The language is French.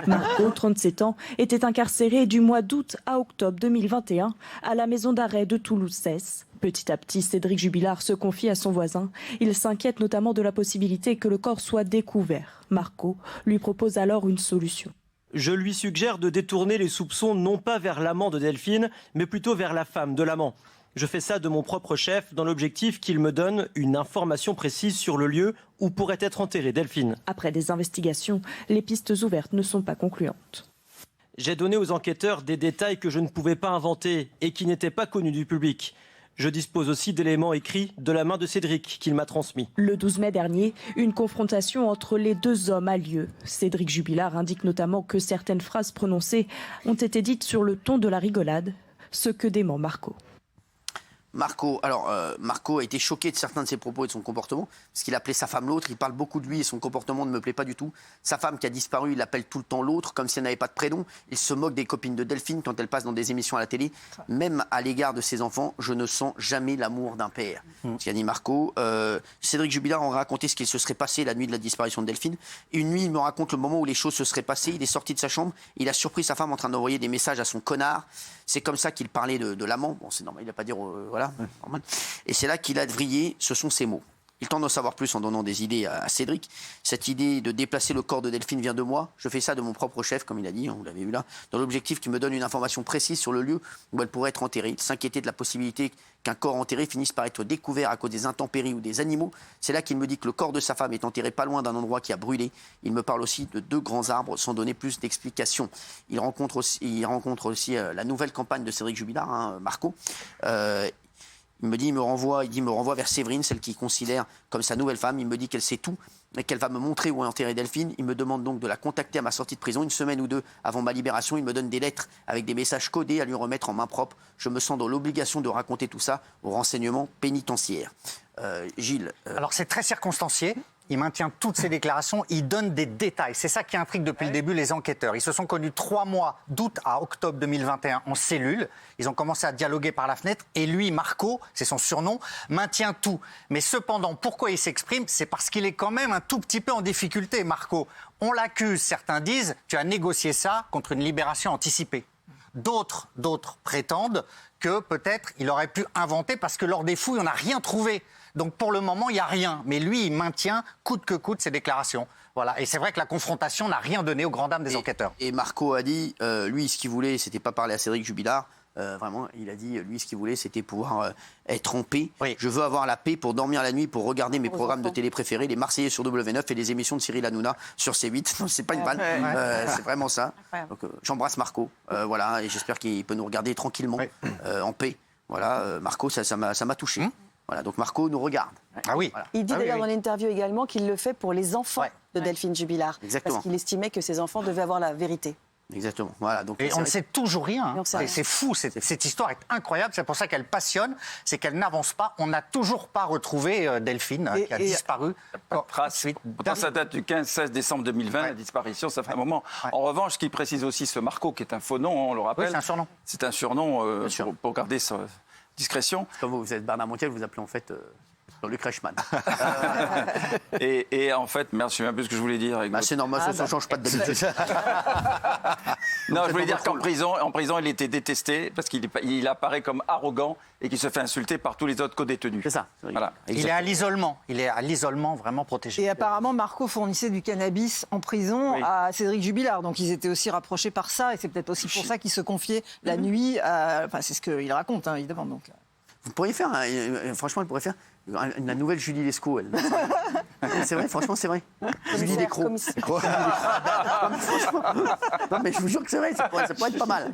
Marco, 37 ans, était incarcéré du mois d'août à octobre 2021 à la maison d'arrêt de Toulouse-Cesse. Petit à petit, Cédric Jubilard se confie à son voisin. Il s'inquiète notamment de la possibilité que le corps soit découvert. Marco lui propose alors une solution. Je lui suggère de détourner les soupçons non pas vers l'amant de Delphine, mais plutôt vers la femme de l'amant. Je fais ça de mon propre chef dans l'objectif qu'il me donne une information précise sur le lieu où pourrait être enterrée Delphine. Après des investigations, les pistes ouvertes ne sont pas concluantes. J'ai donné aux enquêteurs des détails que je ne pouvais pas inventer et qui n'étaient pas connus du public. Je dispose aussi d'éléments écrits de la main de Cédric qu'il m'a transmis. Le 12 mai dernier, une confrontation entre les deux hommes a lieu. Cédric Jubilard indique notamment que certaines phrases prononcées ont été dites sur le ton de la rigolade, ce que dément Marco. Marco a été choqué de certains de ses propos et de son comportement, parce qu'il appelait sa femme l'autre, il parle beaucoup de lui et son comportement ne me plaît pas du tout. Sa femme qui a disparu, il l'appelle tout le temps l'autre, comme si elle n'avait pas de prénom. Il se moque des copines de Delphine quand elles passent dans des émissions à la télé. Même à l'égard de ses enfants, je ne sens jamais l'amour d'un père. Ce qu'a dit Marco. Cédric Jubilard a raconté ce qu'il se serait passé la nuit de la disparition de Delphine. Une nuit, il me raconte le moment où les choses se seraient passées. Il est sorti de sa chambre, il a surpris sa femme en train d'envoyer des messages à son connard. C'est comme ça qu'il parlait de l'amant. Bon, c'est normal, il n'a pas dire... voilà, normal. Et c'est là qu'il a vrillé, ce sont ses mots. Il tente d'en savoir plus en donnant des idées à Cédric. Cette idée de déplacer le corps de Delphine vient de moi. Je fais ça de mon propre chef, comme il a dit, on l'avait vu là, dans l'objectif qu'il me donne une information précise sur le lieu où elle pourrait être enterrée. Il s'inquiétait de la possibilité qu'un corps enterré finisse par être découvert à cause des intempéries ou des animaux. C'est là qu'il me dit que le corps de sa femme est enterré pas loin d'un endroit qui a brûlé. Il me parle aussi de 2 grands arbres sans donner plus d'explications. Il rencontre aussi la nouvelle campagne de Cédric Jubilard, Marco. Il me renvoie vers Séverine, celle qu'il considère comme sa nouvelle femme. Il me dit qu'elle sait tout et qu'elle va me montrer où est enterrée Delphine. Il me demande donc de la contacter à ma sortie de prison, 1 semaine ou 2 avant ma libération. Il me donne des lettres avec des messages codés à lui remettre en main propre. Je me sens dans l'obligation de raconter tout ça aux renseignements pénitentiaires. Gilles. Alors c'est très circonstancié. Il maintient toutes ses déclarations, il donne des détails. C'est ça qui intrigue depuis le début les enquêteurs. Ils se sont connus 3 mois, d'août à octobre 2021, en cellule. Ils ont commencé à dialoguer par la fenêtre. Et lui, Marco, c'est son surnom, maintient tout. Mais cependant, pourquoi il s'exprime? C'est parce qu'il est quand même un tout petit peu en difficulté, Marco. On l'accuse, certains disent, tu as négocié ça contre une libération anticipée. D'autres prétendent que peut-être il aurait pu inventer parce que lors des fouilles, on n'a rien trouvé. Donc pour le moment, il n'y a rien. Mais lui, il maintient coûte que coûte ses déclarations. Voilà. Et c'est vrai que la confrontation n'a rien donné aux grandes dames des enquêteurs. Et Marco a dit, lui, ce qu'il voulait, c'était pas parler à Cédric Jubilard. Vraiment, il a dit, lui, ce qu'il voulait, c'était pouvoir être en paix. Oui. Je veux avoir la paix pour dormir la nuit, pour regarder mes programmes de télé préférés, les Marseillais sur W9 et les émissions de Cyril Hanouna sur C8. Non, c'est pas une vanne, c'est vraiment ça. Donc, j'embrasse Marco, voilà, et j'espère qu'il peut nous regarder tranquillement, en paix. Voilà, Marco, ça m'a touché. Voilà, donc Marco nous regarde. Ah oui. Voilà. Il dit d'ailleurs dans l'interview également qu'il le fait pour les enfants de Delphine Jubilard. Exactement. Parce qu'il estimait que ses enfants devaient avoir la vérité. Exactement. Voilà, donc, et on ne sait toujours rien. C'est fou, cette histoire est incroyable. C'est pour ça qu'elle passionne, c'est qu'elle n'avance pas. On n'a toujours pas retrouvé Delphine, qui a disparu. Pourtant, ça date du 15-16 décembre 2020, la disparition, ça fait un moment. En revanche, ce qu'il précise aussi, ce Marco, qui est un faux nom, on le rappelle. Oui, c'est un surnom. C'est un surnom pour garder sa discrétion. Comme vous êtes Bernard Montiel, vous appelez en fait Jean-Luc Reichmann. et en fait, merde, je ne sais même plus ce que je voulais dire. C'est normal, ça ne change pas de d'habitude. Non, je voulais dire qu'en prison, il était détesté parce qu'il apparaît comme arrogant et qu'il se fait insulter par tous les autres co-détenus. C'est ça. Voilà. Il est à l'isolement. Il est à l'isolement vraiment protégé. Et apparemment, Marco fournissait du cannabis en prison à Cédric Jubilard. Donc ils étaient aussi rapprochés par ça. Et c'est peut-être aussi pour ça qu'il se confiait la nuit. Enfin, c'est ce qu'il raconte, hein, évidemment. Donc. Vous pourriez faire, franchement, il pourrait faire la nouvelle Julie Lescaut, elle. C'est vrai, franchement, c'est vrai. Julie Descrocs. Non, mais je vous jure que c'est vrai, ça pourrait être pas mal.